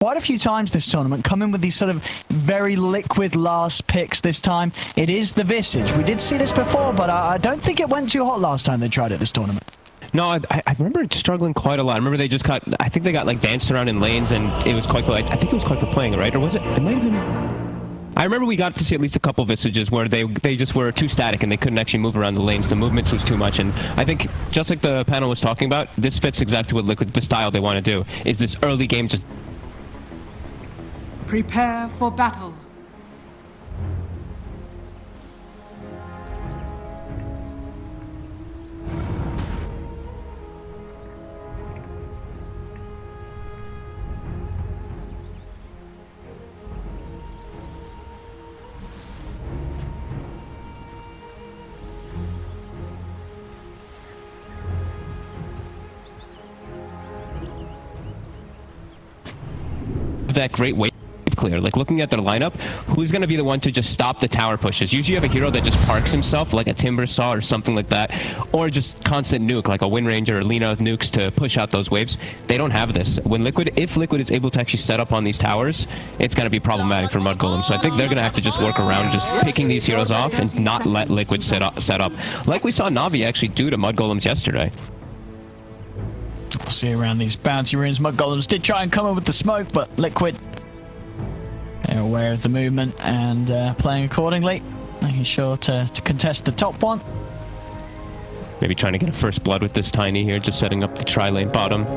quite a few times this tournament, come in with these sort of very liquid last picks this time. It is the Visage. We did see this before, but I don't think it went too hot last time they tried it this tournament. No, I remember it struggling quite a lot. I remember they just got, I think they got like danced around in lanes, and it was qojqva. I think it was qojqva playing it, right? Or was it? It might have been. I remember we got to see at least a couple Visages where they just were too static and they couldn't actually move around the lanes. The movements was too much, and I think just like the panel was talking about, this fits exactly what Liquid, the style they want to do, is this early game just. Prepare for battle. That great wave clear. Like looking at their lineup, who's going to be the one to just stop the tower pushes? Usually you have a hero that just parks himself like a Timber Saw or something like that, or just constant nuke like a Wind Ranger or Lina with nukes to push out those waves. They don't have this. When Liquid, if Liquid is able to actually set up on these towers, it's going to be problematic for Mudgolems. So I think they're going to have to just work around just picking these heroes off and not let Liquid set up. Like we saw Na'Vi actually do to Mudgolems yesterday. We'll see around these bounty runes. Mudgolems did try and come in with the smoke, but Liquid, they're aware of the movement and playing accordingly. Making sure to contest the top one. Maybe trying to get a first blood with this Tiny here, just setting up the tri-lane bottom.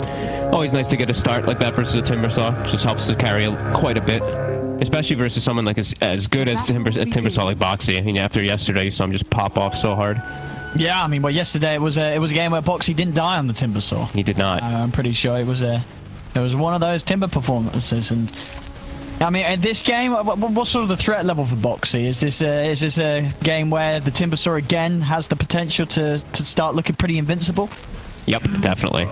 Always nice to get a start like that versus a Timber Saw. Just helps to carry quite a bit. Especially versus someone like as good as a Timber Saw like Boxy. I mean, after yesterday, you saw him just pop off so hard. Yeah, I mean, well, yesterday it was a game where Boxy didn't die on the Timber Saw. He did not. I'm pretty sure it was one of those Timber performances. And I mean, in this game, what's sort of the threat level for Boxy? Is this a game where the Timber Saw again has the potential to start looking pretty invincible? Yep, definitely.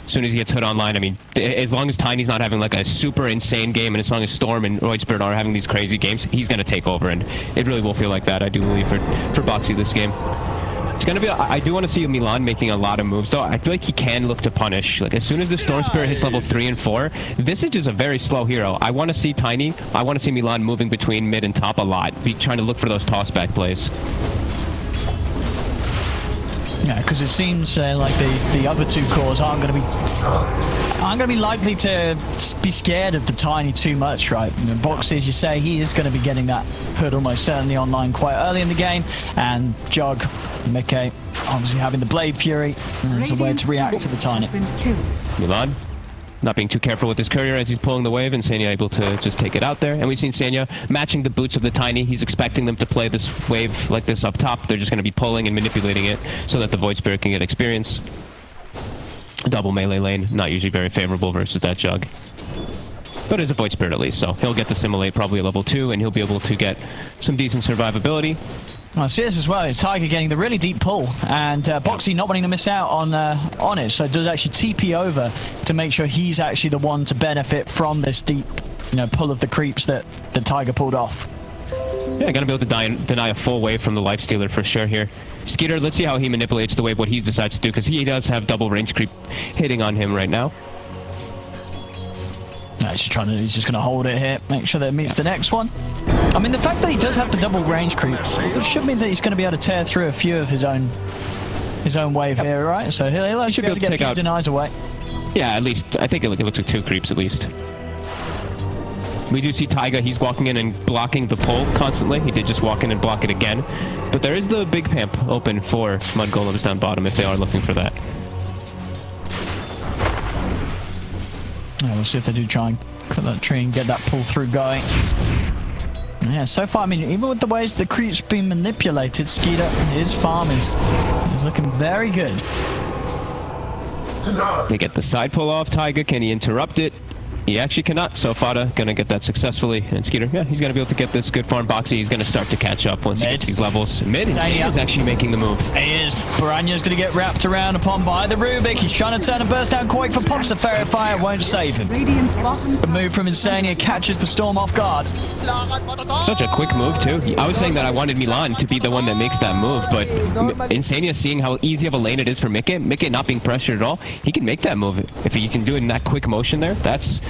As soon as he gets Hood online, I mean, as long as Tiny's not having like a super insane game, and as long as Storm and Void Spirit are having these crazy games, he's going to take over, and it really will feel like that, I do believe, for Boxy this game. It's going to be, I do want to see Milan making a lot of moves, though. I feel like he can look to punish. Like, as soon as the Storm Spirit hits level 3 and 4, Visage is a very slow hero. I want to see Tiny, I want to see Milan moving between mid and top a lot, be trying to look for those toss-back plays. Yeah, because it seems like the other two cores aren't going to be likely to be scared of the Tiny too much, right? You know, Boxy, as you say, he is going to be getting that Hood almost certainly online quite early in the game, and Jug, Mickey, obviously having the Blade Fury as a way to react to the Tiny. Milan not being too careful with his courier as he's pulling the wave, and Senya able to just take it out there. And we've seen Senya matching the boots of the Tiny. He's expecting them to play this wave like this up top. They're just going to be pulling and manipulating it so that the Void Spirit can get experience. Double melee lane, not usually very favorable versus that Jug. But it's a Void Spirit at least, so he'll get to Simulate probably at level 2, and he'll be able to get some decent survivability. I see this as well. Tiger getting the really deep pull, and Boxy not wanting to miss out on it, so does actually TP over to make sure he's actually the one to benefit from this deep, pull of the creeps that the Tiger pulled off. Yeah, gonna be able to deny a full wave from the Lifestealer for sure here. Skeeter, let's see how he manipulates the wave, what he decides to do, because he does have double range creep hitting on him right now. No, he's just gonna hold it here, make sure that it meets the next one. I mean, the fact that he does have the double range creeps, it should mean that he's going to be able to tear through a few of his own wave here, right? So he'll actually be able to get a few denies away. Yeah, at least. I think it looks like 2 creeps at least. We do see Taiga, he's walking in and blocking the pull constantly. He did just walk in and block it again. But there is the big pamp open for Mudgolems down bottom if they are looking for that. Yeah, we'll see if they do try and cut that tree and get that pull through going. Yeah, so far, I mean, even with the ways the creep's been manipulated, Skeeter, his farm is looking very good. They get the side pull off. Taiga, can he interrupt it? he actually cannot. So Fada gonna get that successfully. And Skeeter, yeah, he's gonna be able to get this good farm. Boxy, he's gonna start to catch up once he gets these levels. Mid, is actually making the move. He is. Piranha's gonna get wrapped around upon by the Rubik. He's trying to turn a burst down qojqva. Pops the Fairy Fire, won't save him. The move from Insania catches the Storm off guard. Such a quick move too. I was saying that I wanted Milan to be the one that makes that move, but Insania seeing how easy of a lane it is for Mickey not being pressured at all, he can make that move. If he can do it in that quick motion there, that's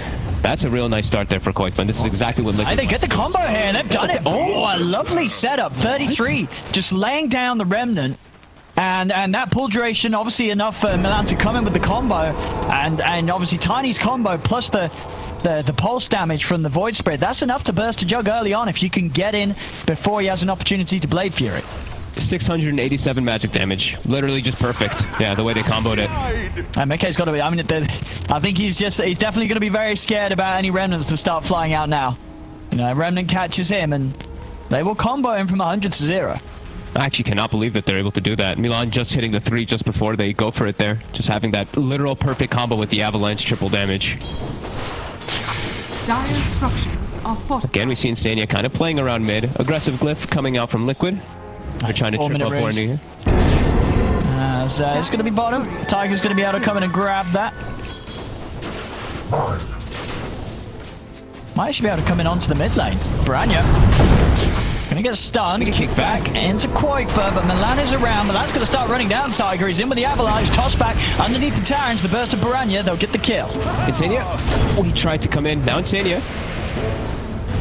a real nice start there for qojqva. And this is exactly what Liquid they get the combo here, and they've done it. Oh, a lovely setup. 33, just laying down the Remnant. And that pull duration, obviously enough for Milan to come in with the combo. And obviously Tiny's combo plus the pulse damage from the Void Spirit. That's enough to burst a jug early on if you can get in before he has an opportunity to Blade Fury. 687 magic damage. Literally just perfect. Yeah, the way they comboed it. And Mickey's got to be, I mean, I think he's definitely going to be very scared about any Remnants to start flying out now. You know, Remnant catches him and they will combo him from 100 to 0. I actually cannot believe that they're able to do that. Milan just hitting the 3 just before they go for it there. Just having that literal perfect combo with the avalanche triple damage. Dire structures are fortified. Again, we see Insania kind of playing around mid. Aggressive glyph coming out from Liquid. They're trying to trip up Warning here. It's going to be bottom. Tiger's going to be able to come in and grab that. Might actually be able to come in onto the mid lane. Branya. Going to get stunned. Kick back into qojqva, but Milan is around. Milan's going to start running down Tiger. He's in with the avalanche. Toss back underneath the tower into the burst of Piranha. They'll get the kill. Insania. Oh, he tried to come in. Now Insania.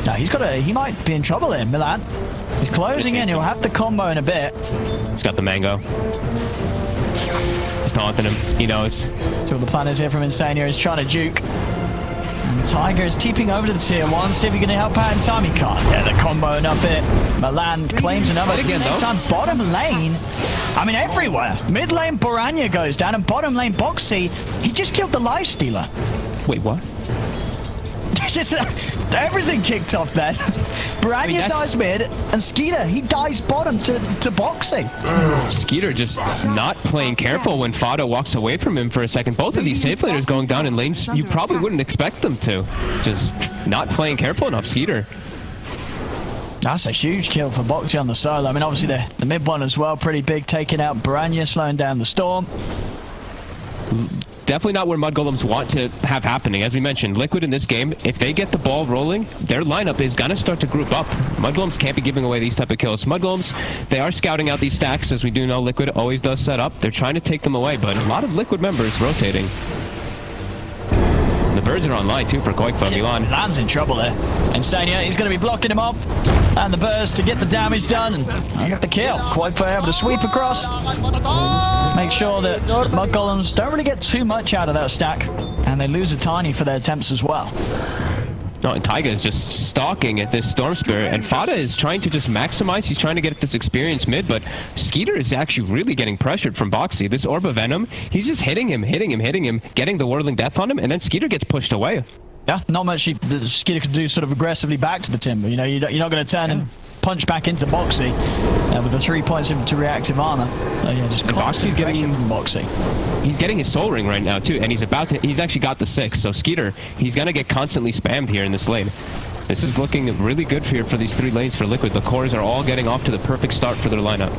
No, he might be in trouble here, Milan. He's closing in. He'll have the combo in a bit. He's got the mango. He's taunting him. He knows. So the plan is here from Insania. He's trying to juke. And Tiger is TPing over to the tier 1. See if he can help out in time. He can't get the combo enough here. Milan claims another. Again, though. Time, bottom lane. I mean, everywhere. Mid lane, Piranha goes down. And bottom lane, Boxy. He just killed the Lifestealer. Wait, what? Just everything kicked off then. Piranha dies mid, and Skeeter, he dies bottom to Boxy. Skeeter just not playing careful when Fada walks away from him for a second. Both of these safe laners going down in lanes you probably wouldn't expect them to. Just not playing careful enough, Skeeter. That's a huge kill for Boxy on the solo. I mean, obviously the mid one as well, pretty big, taking out Piranha, slowing down the Storm. Definitely not where mudgolems want to have happening. As we mentioned, Liquid in this game, if they get the ball rolling, their lineup is going to start to group up. Mudgolems can't be giving away these type of kills. Mudgolems, they are scouting out these stacks, as we do know Liquid always does set up. They're trying to take them away, but a lot of Liquid members rotating. The birds are online too for qojqva. Milan. Milan's in trouble there. Insania, he's going to be blocking him off. And the burst to get the damage done and get the kill. qojqva able to sweep across. Make sure that mudgolems don't really get too much out of that stack. And they lose a Tiny for their attempts as well. No, and Taiga is just stalking at this Storm Spirit, and Fada is trying to just maximize. He's trying to get this experience mid, but Skeeter is actually really getting pressured from Boxy. This Orb of Venom, he's just hitting him, getting the Whirling Death on him, and then Skeeter gets pushed away. Yeah, not much Skeeter can do sort of aggressively back to the Timber. You know, you're not going to turn and punch back into Boxy with the 3 points into reactive armor. Yeah, just Boxy's getting him from Boxy. He's getting his Soul Ring right now too, and he's actually got the 6. So Skeeter, he's gonna get constantly spammed here in this lane. This is looking really good for these 3 lanes for Liquid. The cores are all getting off to the perfect start for their lineup.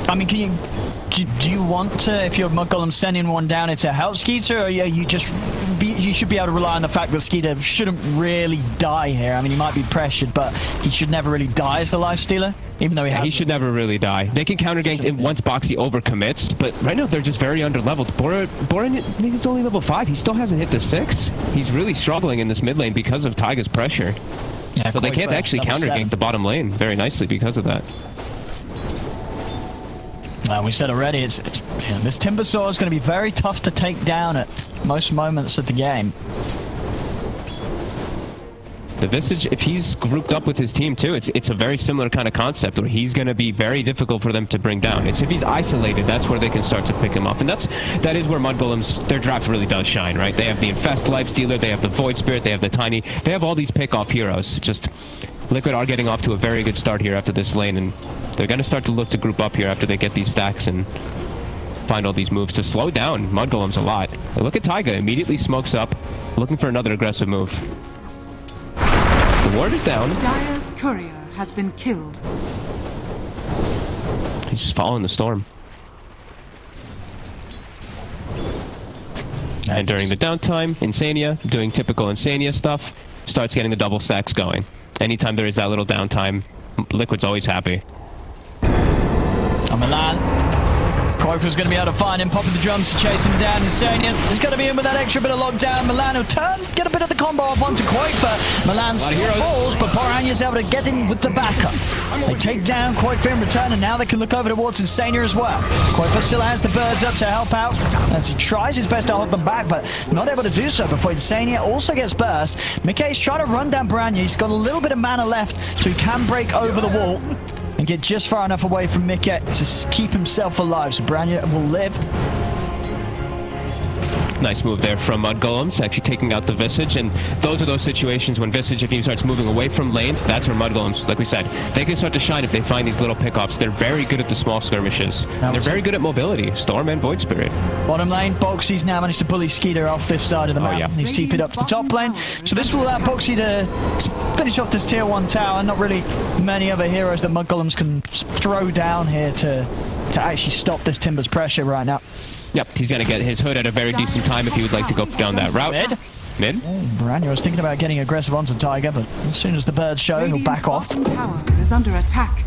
I mean, do you want to, if you're mudgolem, sending one down it to help Skeeter, or you should be able to rely on the fact that Skeeter shouldn't really die here. I mean, he might be pressured, but he should never really die as the Lifestealer, even though he should never really die. They can counter gank once Boxy overcommits, but right now they're just very underleveled. Boran, I think he's only level 5. He still hasn't hit the 6. He's really struggling in this mid lane because of Taiga's pressure. Yeah, but they can't actually counter gank the bottom lane very nicely because of that. We said already, this Timbersaw is going to be very tough to take down at most moments of the game. The Visage, if he's grouped up with his team too, it's a very similar kind of concept where he's going to be very difficult for them to bring down. It's if he's isolated, that's where they can start to pick him up. And that is where mudgolems, their draft really does shine, right? They have the Infest Lifestealer, they have the Void Spirit, they have the Tiny, they have all these pick-off heroes. Just Liquid are getting off to a very good start here after this lane, and they're going to start to look to group up here after they get these stacks and find all these moves to slow down mudgolems a lot. Look at Taiga, immediately smokes up, looking for another aggressive move. The ward is down. Dire's courier has been killed. He's just following the storm. And during the downtime, Insania, doing typical Insania stuff, starts getting the double stacks going. Anytime there is that little downtime, Liquid's always happy. Milan. qojqva's going to be able to find him, popping the drums to chase him down. Insania is going to be in with that extra bit of lockdown. Milan will turn, get a bit of the combo up onto qojqva. Milan falls, but Poranya's able to get in with the backup. They take down qojqva in return, and now they can look over towards Insania as well. qojqva still has the birds up to help out as he tries his best to hold them back, but not able to do so before Insania also gets burst. Mickey's trying to run down Poranya. He's got a little bit of mana left, so he can break over the wall and get just far enough away from Mickey to keep himself alive. So Poranya will live. Nice move there from mudgolems, actually taking out the Visage, and those are those situations when Visage, if he starts moving away from lanes, that's where mudgolems, like we said, they can start to shine if they find these little pickoffs. They're very good at the small skirmishes. They're very good at mobility, Storm and Void Spirit. Bottom lane, Boxy's now managed to bully Skeeter off this side of the map. Yeah. He's TP'd up to the top lane. So this will allow Boxy to finish off this tier 1 tower. Not really many other heroes that mudgolems can throw down here to actually stop this Timber's pressure right now. Yep, he's going to get his hood at a very decent time if he would like to go down that route. Mid. Poranya was thinking about getting aggressive onto Tiger, but as soon as the birds show, he'll back off. Tower is under attack.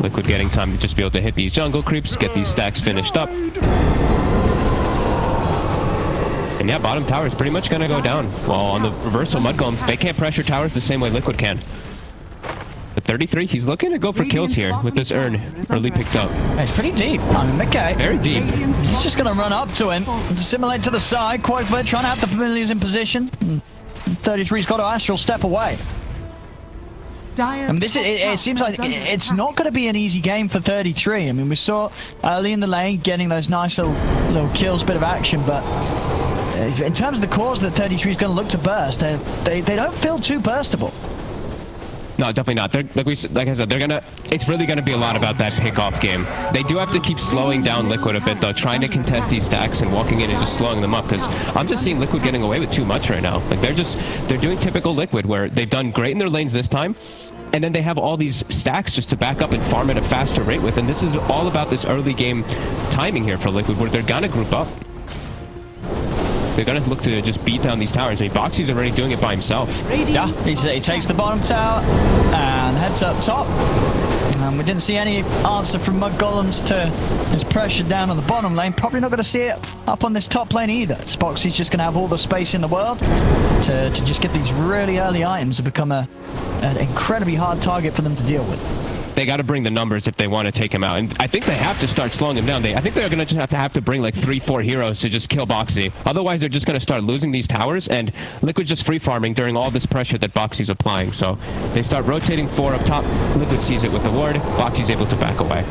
Liquid getting time to just be able to hit these jungle creeps, get these stacks finished up. And yeah, bottom tower is pretty much going to go down. While on the reversal, mudgolems, they can't pressure towers the same way Liquid can. At 33, he's looking to go for kills here with this urn early picked up. It's pretty deep. I mean, Mickey. Very deep. He's just going to run up to him and simulate to the side. qojqva trying to have the familiars in position. 33's got to astral step away. I mean, it seems like it's not going to be an easy game for 33. I mean, we saw early in the lane getting those nice little kills, bit of action, but in terms of the cores that 33 is going to look to burst, they don't feel too burstable. No, definitely not. Like I said, it's really gonna be a lot about that pickoff game. They do have to keep slowing down Liquid a bit though, trying to contest these stacks and walking in and just slowing them up, because I'm just seeing Liquid getting away with too much right now. Like they're doing typical Liquid where they've done great in their lanes this time, and then they have all these stacks just to back up and farm at a faster rate with, and this is all about this early game timing here for Liquid, where they're gonna group up. They're going to look to just beat down these towers. I mean, Boxy's already doing it by himself. Yeah, he takes the bottom tower and heads up top. We didn't see any answer from mudgolems to his pressure down on the bottom lane. Probably not going to see it up on this top lane either. Boxy's just going to have all the space in the world to just get these really early items to become an incredibly hard target for them to deal with. They got to bring the numbers if they want to take him out, and I think they have to start slowing him down. I think they're going to just have to bring like 3-4 heroes to just kill Boxy. Otherwise, they're just going to start losing these towers, and Liquid just free farming during all this pressure that Boxy's applying. So they start rotating 4 up top. Liquid sees it with the ward. Boxy's able to back away.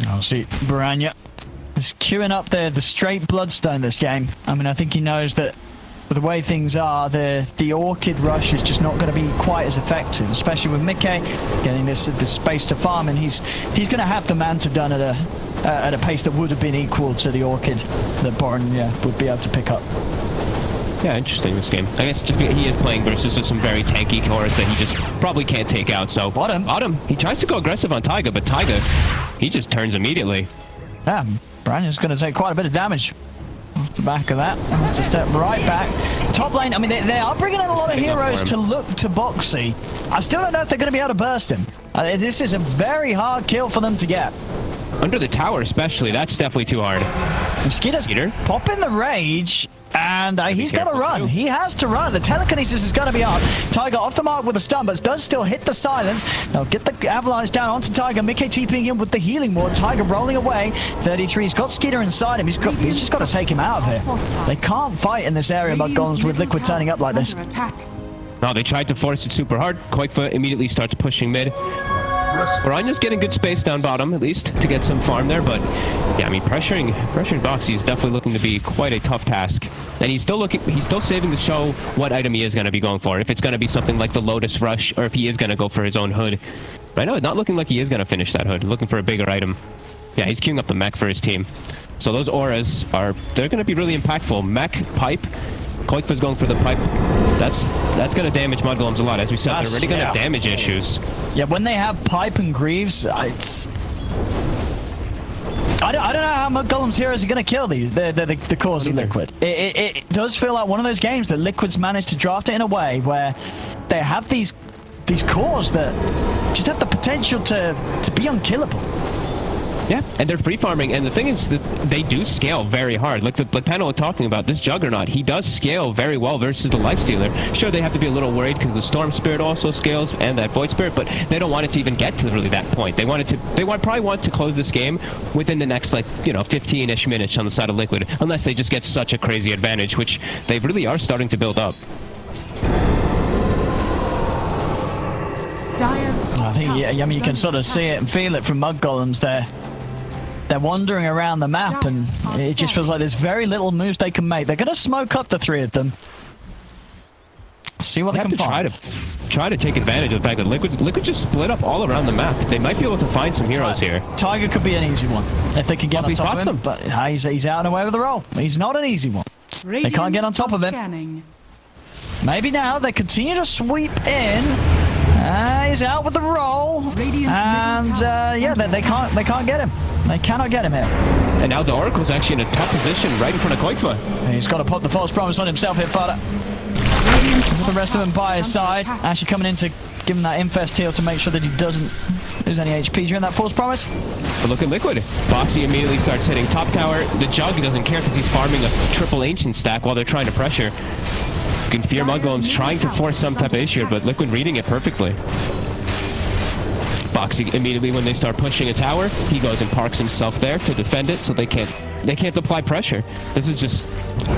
I'll see Poranya is queuing up the straight bloodstone this game. I mean, I think he knows that the way things are, the Orchid rush is just not going to be quite as effective, especially with Mickey getting this space to farm, and he's going to have the Manta done at a pace that would have been equal to the Orchid that Poranya would be able to pick up. Yeah, interesting this game. I guess just because he is playing versus some very tanky cores that he just probably can't take out. So bottom, he tries to go aggressive on Taiga, but Taiga, he just turns immediately. Yeah, Poranya's going to take quite a bit of damage. Off the back of that, and to step right back. Top lane, I mean, they are bringing in a lot of heroes to look to Boxy. I still don't know if they're going to be able to burst him. This is a very hard kill for them to get. Under the tower especially, that's definitely too hard. Skeeter popping the rage, and he's got to run. He has to run. The telekinesis is going to be up. Tiger off the mark with a stun, but does still hit the silence. Now get the avalanche down onto Tiger. Mickey TPing him with the healing ward. Tiger rolling away. 33's got Skeeter inside him. He's just got to take him out of here. They can't fight in this area, mudgolems, with Liquid turning up like this. No, they tried to force it super hard. qojqva immediately starts pushing mid. Oranya's getting good space down bottom, at least, to get some farm there, but yeah, I mean, pressuring Boxy is definitely looking to be quite a tough task. And he's still saving to show what item he is going to be going for. If it's going to be something like the Lotus Rush, or if he is going to go for his own hood. But I know it's not looking like he is going to finish that hood, looking for a bigger item. Yeah, he's queuing up the mech for his team. So those auras they're going to be really impactful. Mech, pipe, qojqva's going for the pipe. That's going to damage mudgolems a lot. As we said, they're already going to have damage issues. Yeah, when they have pipe and greaves, it's... I don't know how mudgolems heroes are going to kill these. The cores of Liquid. It does feel like one of those games that Liquid's managed to draft it in a way where they have these cores that just have the potential to be unkillable. Yeah, and they're free farming, and the thing is that they do scale very hard. Like the panel was talking about, this Juggernaut, he does scale very well versus the Lifestealer. Sure, they have to be a little worried because the Storm Spirit also scales and that Void Spirit, but they don't want it to even get to really that point. They probably want to close this game within the next, like, 15-ish minutes on the side of Liquid, unless they just get such a crazy advantage, which they really are starting to build up. I think, yeah, I mean, you can sort of see it and feel it from mudgolems there. They're wandering around the map, and it just feels like there's very little moves they can make. They're going to smoke up the three of them. See what they can find. Try to take advantage of the fact that Liquid just split up all around the map. They might be able to find some heroes here. Tiger could be an easy one if they can get on top of him. But he's out and away with the roll. He's not an easy one. They can't get on top of him. Maybe now they continue to sweep in. He's out with the roll, and yeah, they can't get him. They cannot get him here. And now the Oracle's actually in a tough position right in front of qojqva. He's got to put the false promise on himself here, Fada. With the rest of them by his side, actually coming in to give him that infest heal to make sure that he doesn't lose any HP during that false promise. But look at Liquid. Boxy immediately starts hitting top tower. The Jug doesn't care because he's farming a triple ancient stack while they're trying to pressure. You can fear mudgolems trying to force some type of issue, but Liquid reading it perfectly. Boxy immediately, when they start pushing a tower, he goes and parks himself there to defend it, so they can't apply pressure. This is just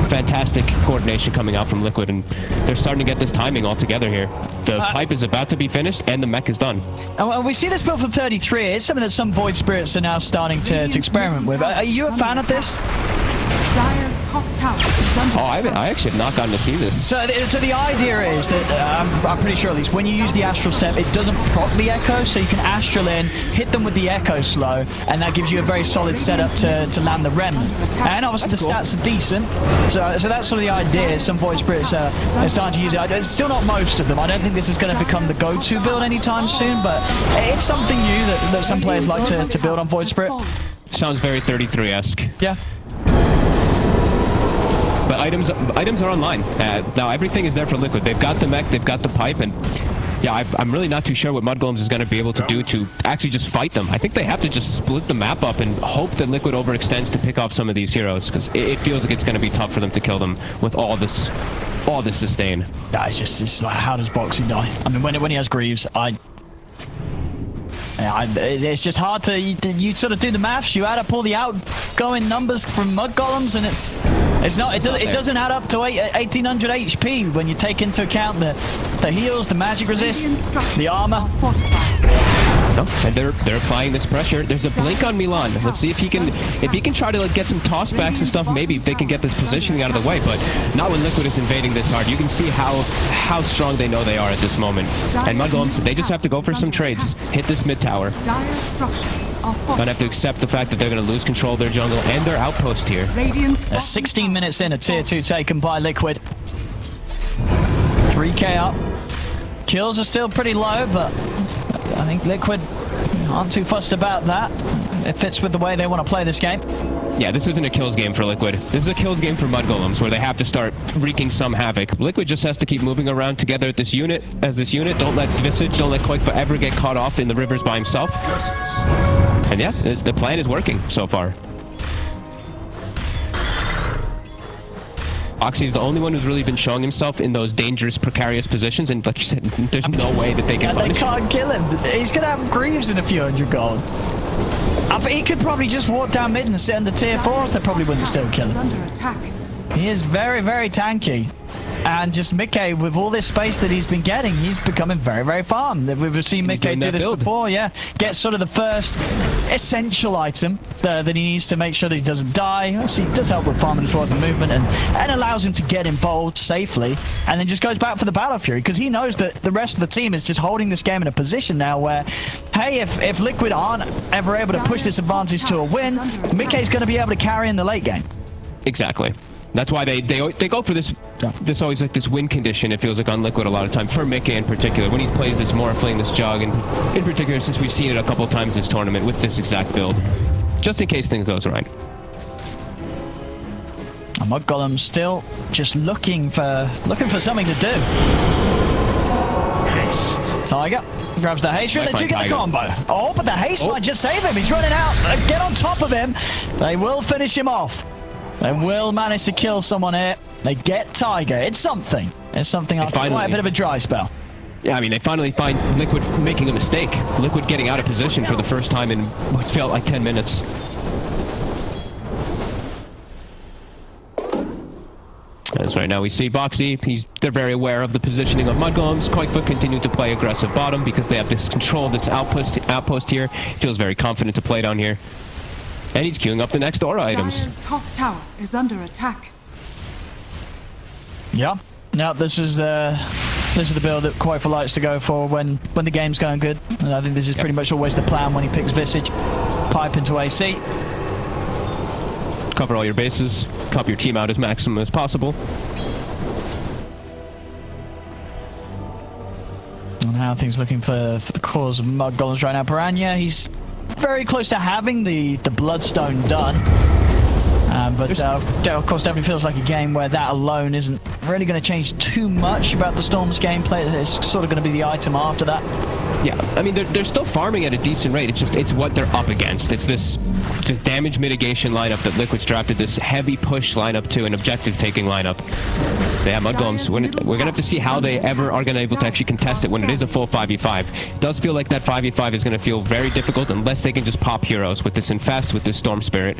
fantastic coordination coming out from Liquid, and they're starting to get this timing all together here. The pipe is about to be finished, and the mech is done. And we see this build for 33. It's something that some Void Spirits are now starting to experiment with. Are you a fan of this? Dire's top tower. Oh, I actually have not gotten to see this. So the idea is that, I'm pretty sure at least, when you use the Astral Step, it doesn't proc the Echo, so you can Astral in, hit them with the Echo slow, and that gives you a very solid setup to land the Remnant. And obviously the stats are decent, so that's sort of the idea. Some Void Spirits are starting to use it. It's still not most of them. I don't think this is going to become the go-to build anytime soon, but it's something new that some players like to build on Void Spirit. Sounds very 33-esque. Yeah. But items are online. Now everything is there for Liquid. They've got the mech, they've got the pipe, and yeah, I'm really not too sure what mudgolems is going to be able to do to actually just fight them. I think they have to just split the map up and hope that Liquid overextends to pick off some of these heroes, because it feels like it's going to be tough for them to kill them with all this sustain. Yeah, it's like, how does Boxy die? I mean, when he has Greaves, it's just hard to you sort of do the maths. You add up all the outgoing numbers from mudgolems, and it doesn't add up to 1800 HP when you take into account the heals, the magic resist, the armor. No, and they're applying this pressure. There's a blink on Milan. Let's see if he can try to get some tossbacks and stuff. Maybe if they can get this positioning out of the way, but not when Liquid is invading this hard. You can see how strong they know they are at this moment. And mudgolems, they just have to go for some trades. Hit this mid tower. Gonna have to accept the fact that they're gonna lose control of their jungle and their outpost here. 16 minutes in, a tier 2 taken by Liquid. 3k up. Kills are still pretty low, but I think Liquid aren't too fussed about that. It fits with the way they want to play this game. Yeah, this isn't a kills game for Liquid. This is a kills game for mudgolems, where they have to start wreaking some havoc. Liquid just has to keep moving around together as this unit. Don't let Visage, don't let qojqva ever get caught off in the rivers by himself. And yeah, the plan is working so far. Oxy's the only one who's really been showing himself in those dangerous, precarious positions, and like you said, there's no way that they can punish him. They can't kill him. He's gonna have Greaves in a few hundred gold. I think he could probably just walk down mid and sit under tier 4s. They probably wouldn't still kill him. He is very, very tanky. And just Mickey, with all this space that he's been getting, he's becoming very, very farmed. We've seen Mickey do this before, yeah. Get sort of the first essential item that he needs to make sure that he doesn't die. Obviously, it does help with farming as well, the movement, and allows him to get involved safely. And then just goes back for the Battle Fury, because he knows that the rest of the team is just holding this game in a position now where, hey, if Liquid aren't ever able to push this advantage to a win, Mickey's going to be able to carry in the late game. Exactly. That's why they go for this always like this win condition, it feels like, on Liquid a lot of time, for Mickey in particular, when he plays this Morphling, this Jug, and in particular since we've seen it a couple times this tournament with this exact build, just in case things goes right. Mudgolems still just looking for something to do. Haste. Tiger grabs the haste, and they do get the combo. Oh, but the haste might just save him. He's running out. Get on top of him. They will finish him off. They will manage to kill someone here. They get Tiger. It's something. It's something after quite a bit of a dry spell. Yeah, I mean, they finally find Liquid making a mistake. Liquid getting out of position for the first time in what felt like 10 minutes. As right now we see Boxy, they're very aware of the positioning of Mudgolems. qojqva continued to play aggressive bottom because they have this control of this outpost here. He feels very confident to play down here. And he's queuing up the next aura items. Dire's top tower is under attack. Yeah. Now this is the build that qojqva likes to go for when the game's going good. And I think this is pretty much always the plan when he picks Visage. Pipe into AC. Cover all your bases. Cop your team out as maximum as possible. And how things looking for the cause of Mudgolems right now. Piranha, he's very close to having the Bloodstone done. But of course, definitely feels like a game where that alone isn't really going to change too much about the Storm's gameplay. It's sort of going to be the item after that. Yeah, I mean, they're still farming at a decent rate. It's what they're up against. It's this damage mitigation lineup that Liquid's drafted, this heavy push lineup to an objective-taking lineup. They have Mudgolems. We're going to have to see how they ever are going to be able to actually contest it when it is a full 5v5. It does feel like that 5v5 is going to feel very difficult unless they can just pop heroes with this Infest, with this Storm Spirit.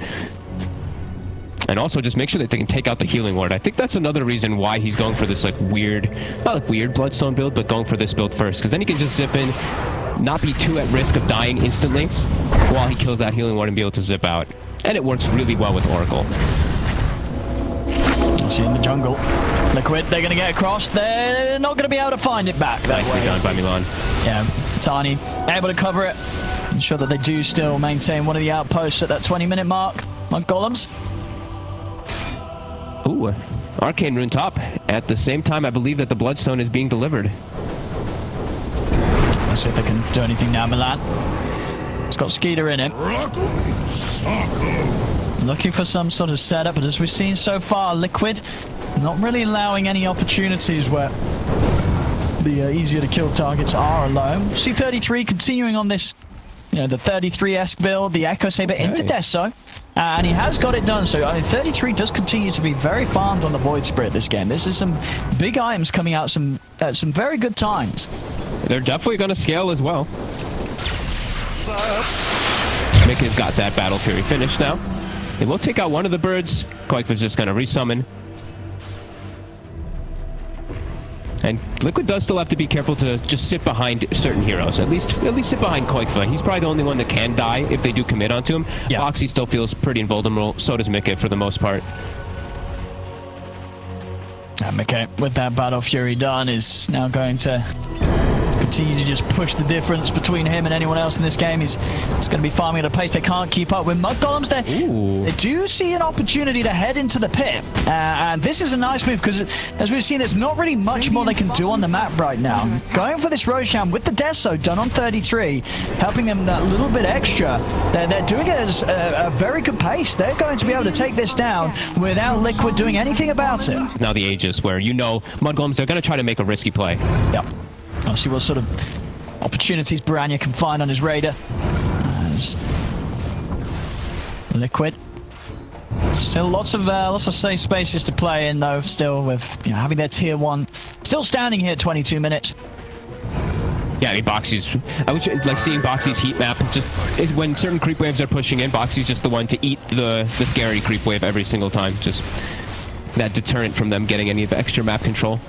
And also just make sure that they can take out the Healing Ward. I think that's another reason why he's going for this, like, not like weird Bloodstone build, but going for this build first. Because then he can just zip in, not be too at risk of dying instantly while he kills that Healing Ward and be able to zip out. And it works really well with Oracle. See in the jungle. Liquid, they're going to get across. They're not going to be able to find it back. Nicely done by Milan. Yeah, Tiny able to cover it. Ensure that they do still maintain one of the outposts at that 20-minute mark. Mudgolems. Ooh, Arcane Rune top. At the same time, I believe that the Bloodstone is being delivered. Let's see if they can do anything now, Milan. It's got Skeeter in it. Looking for some sort of setup, but as we've seen so far, Liquid not really allowing any opportunities where the easier to kill targets are alone. C33 continuing on this, the 33-esque build, the Echo Saber into Deso. And he has got it done, so I mean, 33 does continue to be very farmed on the Void Spirit this game. This is some big items coming out at some very good times. They're definitely going to scale as well. Mickey's got that Battle Fury finished now. They will take out one of the birds. qojqva's just going to resummon. And Liquid does still have to be careful to just sit behind certain heroes. At least sit behind qojqva. He's probably the only one that can die if they do commit onto him. Yeah. Boxy still feels pretty invulnerable. So does Mickey for the most part. And Mickey, with that Battle Fury done, is now going to continue to just push the difference between him and anyone else in this game. He's going to be farming at a pace they can't keep up with. Mudgolems, they do see an opportunity to head into the pit. And this is a nice move because, as we've seen, there's not really much more they can do on the map right now. Going for this Roshan with the Deso done on 33, helping them that little bit extra. They're doing it at a very good pace. They're going to be able to take this down without Liquid doing anything about it. Now the Aegis, where Mudgolems, they're going to try to make a risky play. Yep. I'll see what sort of opportunities Piranha can find on his Raider. As Liquid. Still lots of safe spaces to play in, though. Still with having their tier 1 still standing here at 22 minutes. Yeah, I mean, Boxy's... I was like seeing Boxy's heat map. Just when certain creep waves are pushing in, Boxy's just the one to eat the scary creep wave every single time. Just that deterrent from them getting any extra map control.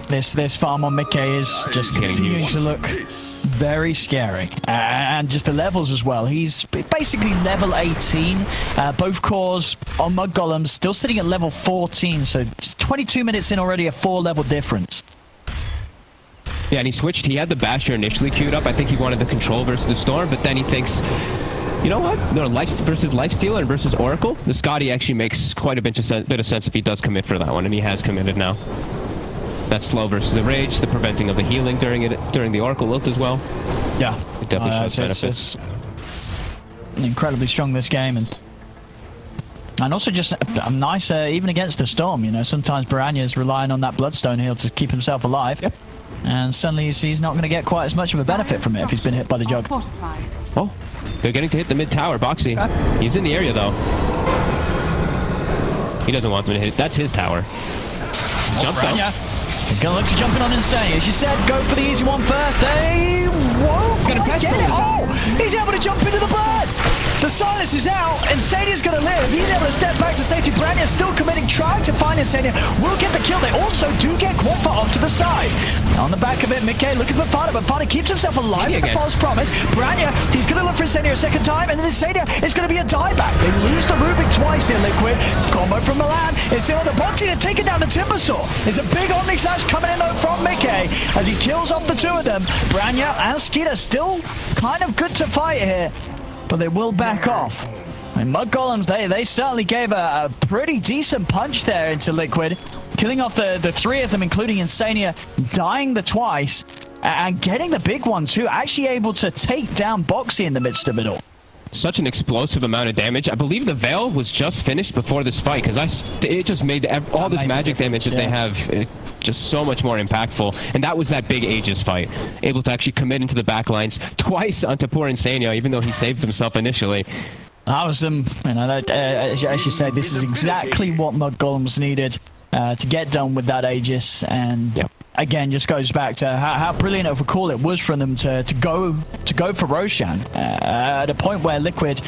This farm on Mickey is just continuing to look very scary. And just the levels as well. He's basically level 18. Both cores on mudgolems still sitting at level 14. So 22 minutes in already, a 4-level difference. Yeah, and he switched. He had the Basher initially queued up. I think he wanted the control versus the Storm, but then he thinks, you know what? No, Life versus Lifestealer and versus Oracle. The Scotty actually makes quite a bit of sense if he does commit for that one, and he has committed now. That slow versus the Rage, the preventing of the healing during the Oracle ult as well. Yeah. It definitely shows benefits. It's incredibly strong this game, and also just nice, even against the Storm, you know, sometimes Baranya's relying on that Bloodstone heal to keep himself alive. Yep. And suddenly he's not going to get quite as much of a benefit from it if he's been hit by the Jug. Oh, they're getting to hit the mid tower, Boxy. He's in the area though. He doesn't want them to hit. That's his tower. Jump though. He's going to look to jump in on Insane. As you said, go for the easy one first. They won't quite get it. Oh, he's able to jump into the bird. The silence is out. Insania's going to live. He's able to step back to safety. Branya's still committing, trying to find Insania. Will get the kill. They also do get qojqva off to the side. On the back of it, Mickey looking for Fada, but Fada keeps himself alive with the false promise. Branya, he's going to look for Insania a second time, and then Insania is going to be a dieback. They lose the Rubik twice here, Liquid. Combo from Milan. It's on the Boxy and taking down the Timbersaw. There's a big Omni Slash coming in though from Mickey as he kills off the two of them. Branya and Skeeter still kind of good to fight here, but they will back off. And mudgolems, they certainly gave a pretty decent punch there into Liquid, killing off the three of them, including Insania, dying the twice, and getting the big one too, actually able to take down Boxy in the midst of it all. Such an explosive amount of damage. I believe the Veil was just finished before this fight, because it just made all this magic damage that they have just so much more impactful. And that was that big Aegis fight. Able to actually commit into the backlines twice onto poor Insania, even though he saves himself initially. That was you know, as you said, this is exactly what mudgolems needed to get done with that Aegis. And again, just goes back to how brilliant of a call it was from them to go for Roshan at a point where Liquid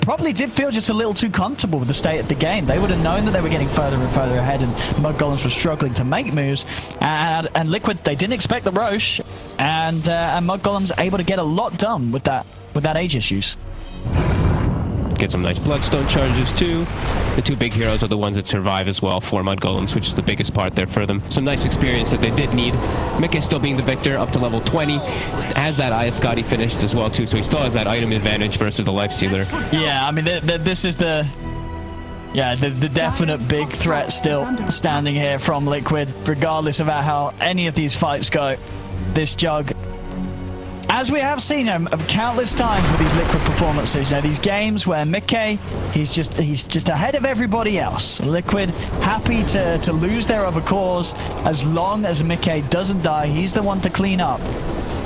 probably did feel just a little too comfortable with the state of the game. They would have known that they were getting further and further ahead, and mudgolems were struggling to make moves. And Liquid, they didn't expect the Rosh, and mudgolems able to get a lot done with that Aegis use. Get some nice Bloodstone charges too. The two big heroes are the ones that survive as well for mudgolems, which is the biggest part there for them. Some nice experience that they did need. Mickey still being the victor up to level 20. Has that Scotty finished as well too, so he still has that item advantage versus the Lifestealer. Yeah, I mean, this is the definite big threat still standing here from Liquid, regardless of how any of these fights go. This Jug, as we have seen him countless times with these Liquid performances, you know, these games where Mickey, he's just ahead of everybody else. Liquid happy to lose their other cores as long as Mickey doesn't die. He's the one to clean up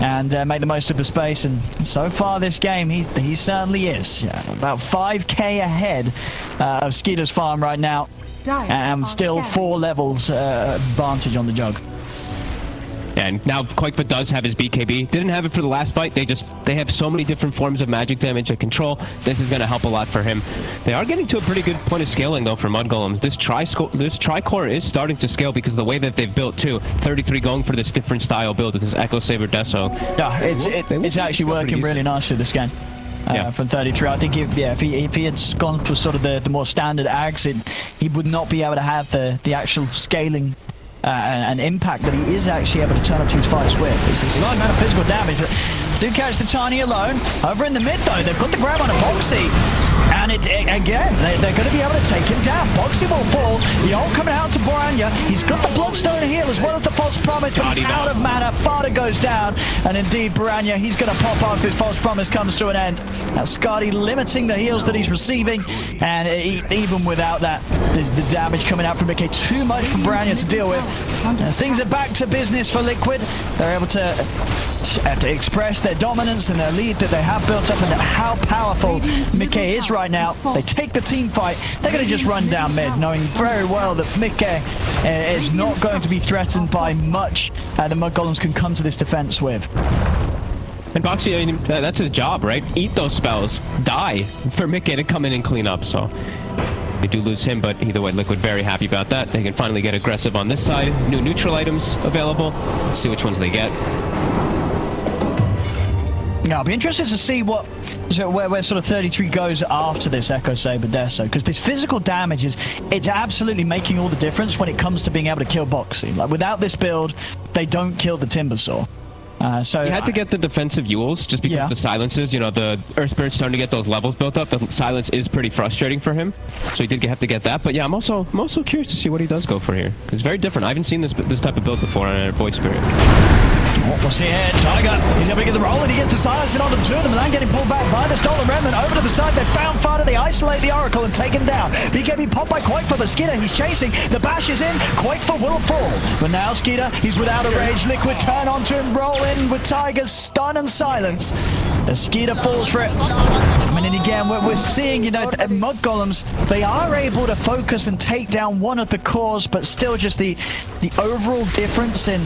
and make the most of the space. And so far this game, he certainly is. Yeah, about 5k ahead of Skeeter's farm right now, and still 4 levels advantage on the Jug. And now qojqva does have his BKB. Didn't have it for the last fight. They have so many different forms of magic damage and control. This is going to help a lot for him. They are getting to a pretty good point of scaling though for mudgolems. This tri-core is starting to scale because of the way that they've built too. 33 going for this different style build with this Echo Saber Deso. Yeah, it's actually working really nicely this game. From 33, I think if he had gone for sort of the more standard ags, he would not be able to have the actual scaling and impact that he is actually able to turn up to his fights with. It's a slight amount of physical damage, but do catch the Tiny alone. Over in the mid though, they've got the grab on a Boxy, and again, they're going to be able to take him down. Boxy will fall. The ult coming out to Branya. He's got the Bloodstone here as well as the False Promise, but he's out of mana. Fada goes down, and indeed Branya, he's going to pop off if False Promise comes to an end. That's Scotty limiting the heals that he's receiving, and even without that, the damage coming out from Mickey, too much for Branya to deal with. As things are back to business for Liquid, they're able to express their dominance and their lead that they have built up, and how powerful Mickey is right now. They take the team fight. They're going to just run down mid, knowing very well that Mickey is not going to be threatened by much the mudgolems can come to this defense with. And Boxy, I mean, that's his job, right? Eat those spells, die for Mickey to come in and clean up. So They do lose him, but either way, Liquid very happy about that. They can finally get aggressive on this side. New neutral items available. Let's see which ones they get. Yeah, I'll be interested to see where sort of 33 goes after this Echo Saber Deso, because this physical damage it's absolutely making all the difference when it comes to being able to kill Boxy. Like, without this build, they don't kill the Timbersaw. So you had to get the defensive Yules just because the silences, you know, the Earth Spirit's starting to get those levels built up. The silence is pretty frustrating for him, so he did have to get that. But yeah, I'm also curious to see what he does go for here. It's very different. I haven't seen this type of build before on a Void Spirit. We'll see here. Tiger, he's able to get the roll, and he gets the silence onto two of them, and then getting pulled back by the Stolen Remnant. Over to the side, they found Fighter, they isolate the Oracle and take him down. BKB popped by qojqva, but Skeeter, he's chasing. The bash is in, qojqva will fall. But now Skeeter, he's without a rage. Liquid turn onto him, roll in with Tiger's stun and silence. The Skeeter falls for it. I mean, and again, we're seeing, you know, mudgolems, they are able to focus and take down one of the cores, but still just the overall difference in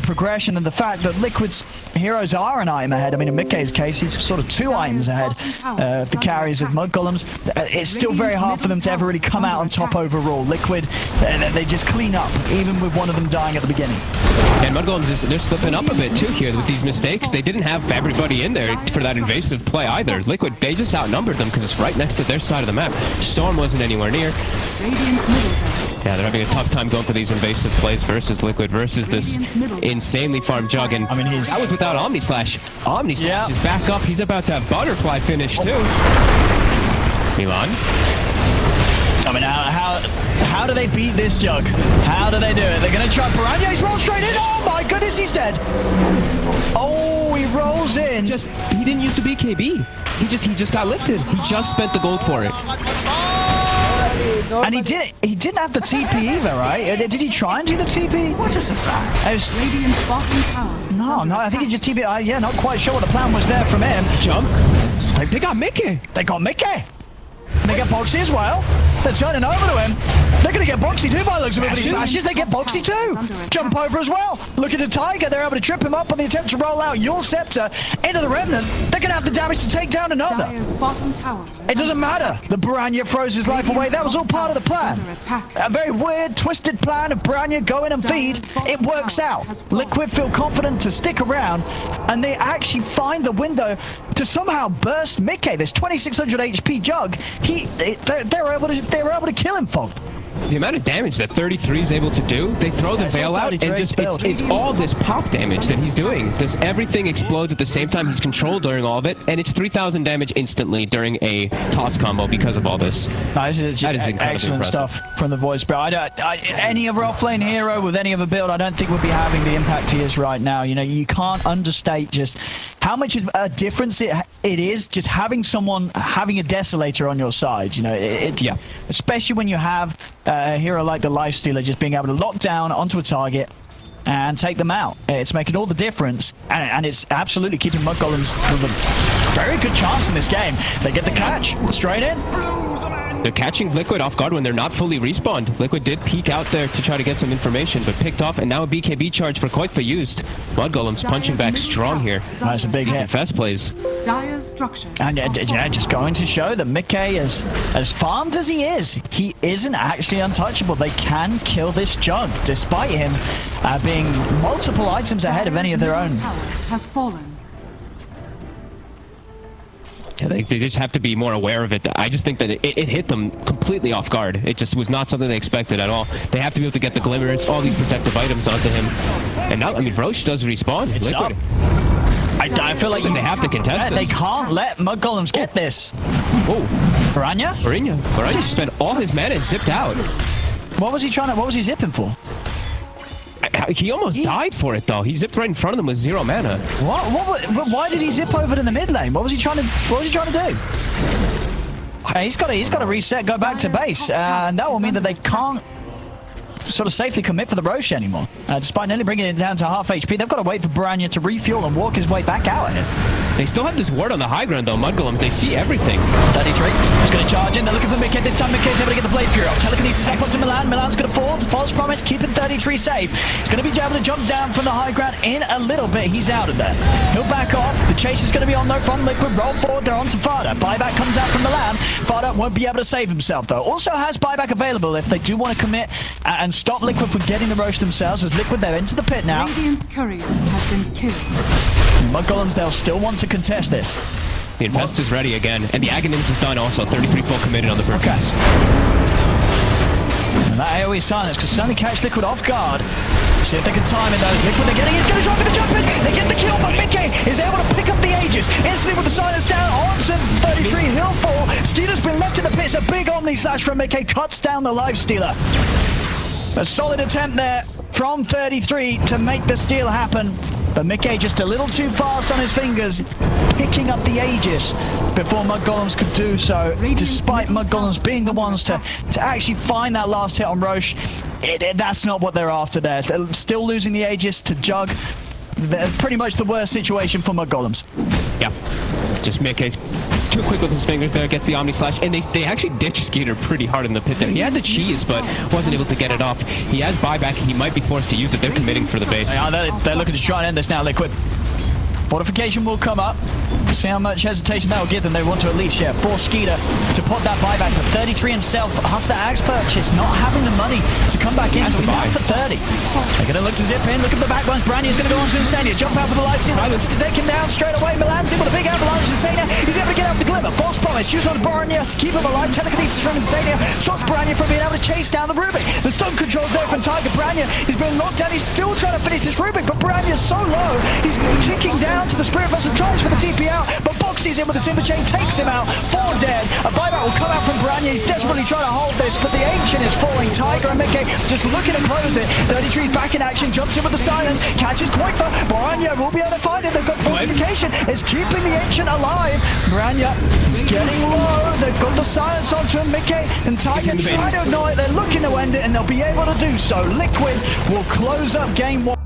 progression and the fact that Liquid's heroes are an item ahead. I mean, in Mikkei's case, he's sort of 2 items ahead of the carries of mudgolems. It's still very hard for them to ever really come out on top overall. Liquid, they just clean up, even with one of them dying at the beginning. And mudgolems, they're slipping up a bit too here with these mistakes. They didn't have everybody in there for that invasive play either. Liquid, they just outnumbered them because it's right next to their side of the map. Storm wasn't anywhere near. Yeah, they're having a tough time going for these invasive plays versus Liquid versus this insanely farmed Jug. And I mean, that was without Omni Slash. Omni Slash is back up. He's about to have Butterfly finish too. Milan. I mean, how do they beat this Jug? How do they do it? They're going to try Piranha. He's rolled straight in. Oh my goodness, he's dead. Oh, he rolls in. He didn't use the BKB. He just got lifted. He just spent the gold for it. And he didn't have the TP either, right? Did he try and do the TP? What a surprise. Radiant's bottom tower. No, I think he just TP. Yeah, not quite sure what the plan was there from him. Jump. They got Mickey. They got Mickey. They get Boxy as well. They're turning over to him. They're going to get Boxy too by the looks of it. But he bashes. They get Boxy too. Jump over as well. Look at the Tiger. They're able to trip him up on the attempt to roll out Yule Scepter into the Remnant. They're going to have the damage to take down another. It doesn't matter. The Piranha throws his life away. That was all part of the plan. A very weird, twisted plan of Piranha go in and feed. It works out. Liquid feel confident to stick around, and they actually find the window to somehow burst Mickey. This 2600 HP Jug. They were able to kill him, Fog. The amount of damage that 33 is able to do, they throw the veil out, and just it's all this pop damage that he's doing. Everything explodes at the same time. He's controlled during all of it, and it's 3,000 damage instantly during a toss combo because of all this. That is excellent impressive stuff from the voice, bro. Any other offlane hero with any other build, I don't think would be having the impact he is right now. You know, you can't understate just how much of a difference it is just having having a Desolator on your side. You know, especially when you have a hero like the Lifestealer just being able to lock down onto a target and take them out. It's making all the difference, and it's absolutely keeping mudgolems with a very good chance in this game. They get the catch straight in. They're catching Liquid off guard when they're not fully respawned. Liquid did peek out there to try to get some information, but picked off, and now a BKB charge for qojqva used. Mudgolems punching back strong here. That's a big hit. Fest plays. And just going to show that Mikkei, as farmed as he isn't actually untouchable. They can kill this Jug, despite him being multiple items ahead of any of their own. Has fallen. Yeah, they just have to be more aware of it. I just think that it hit them completely off guard. It just was not something they expected at all. They have to be able to get the glimmers, all these protective items onto him. And now, I mean, Roche does respawn. It's Liquid. Up. I feel like they have to contest this. They can't let mudgolems get this. Oh, Piranha spent all his mana and zipped out. What was he zipping for? He almost died for it though. He zipped right in front of them with 0 mana. Why did he zip over to the mid lane? What was he trying to do? He's got to reset, go back to base, and that will mean that they can't sort of safely commit for the Roche anymore. Despite nearly bringing it down to half HP, they've got to wait for Piranha to refuel and walk his way back out of it. They still have this ward on the high ground though, mudgolems. They see everything. 33 is going to charge in. They're looking for Mikkei. Mickey. This time Mickey's able to get the Blade Fury off. Telekinesis up onto Milan. Milan's going to fall. False promise, keeping 33 safe. He's going to be able to jump down from the high ground in a little bit. He's out of there. He'll back off. The chase is going to be on though from Liquid. Roll forward. They're on to Fada. Buyback comes out from Milan. Fada won't be able to save himself though. Also has buyback available if they do want to commit and stop Liquid from getting the Roche themselves. As Liquid, they're into the pit now. Radiant's courier has been killed. Mudgolems, they'll still want to contest this. The Infest is ready again, and the Aghanim's is done also. 33 full committed on the Perfect. Okay. And that AoE silence could certainly catch Liquid off guard. See if they can time it though. Liquid they're getting, he's going to drop with the jump in. They get the kill, but Mickey is able to pick up the Aegis. Instantly with the silence down onto 33, he'll fall. Skeeter's been left in the pits. A big Omni Slash from Mickey cuts down the Life Stealer. A solid attempt there from 33 to make the steal happen. But Mickey just a little too fast on his fingers, picking up the Aegis before Mudgolems could do so, despite Mudgolems being the ones to actually find that last hit on Roche. That's not what they're after there. They're still losing the Aegis to Jug. They're pretty much the worst situation for Mudgolems. Yeah, just Mickey too quick with his fingers there, gets the Omni Slash, and they actually ditch Skeeter pretty hard in the pit there. He had the cheese, but wasn't able to get it off. He has buyback, he might be forced to use it. They're committing for the base. Yeah, they're looking to try and end this now, Liquid. Fortification will come up. See how much hesitation that will give them. They want to at least force Skeeter to put that buyback. But 33 himself, after that Axe purchase, not having the money to come back in, so he's out for 30. They're going to look to zip in. Look at the backlines. Brandy's going to go on to Insania. Jump out for the life steal. Silence to take him down straight away. Milan's in with a big avalanche. Insania, he's able to get out the glimmer. False promise. Use on Boranya to keep him alive. Telekinesis from Insania stops Boranya from being able to chase down the Rubik. The stun control's there from Tiger. Boranya is being knocked down. He's still trying to finish this Rubik, but Boranya's so low. He's ticking down to the Spirit Vessel. Tries for the TP out, but Boxy's in with the Timber Chain, takes him out. 4 dead. A buyback will come out from Boranya. He's desperately trying to hold this, but the Ancient is falling. Tiger and Mickey just looking to close it. 33 back in action, jumps in with the silence, catches qojqva. Boranya will be able to find it. They've got fortification. It's keeping the Ancient alive. Boranya is getting low. They've got the silence onto him. Mickey and Tiger trying to ignore it. They're looking to end it, and they'll be able to do so. Liquid will close up game 1.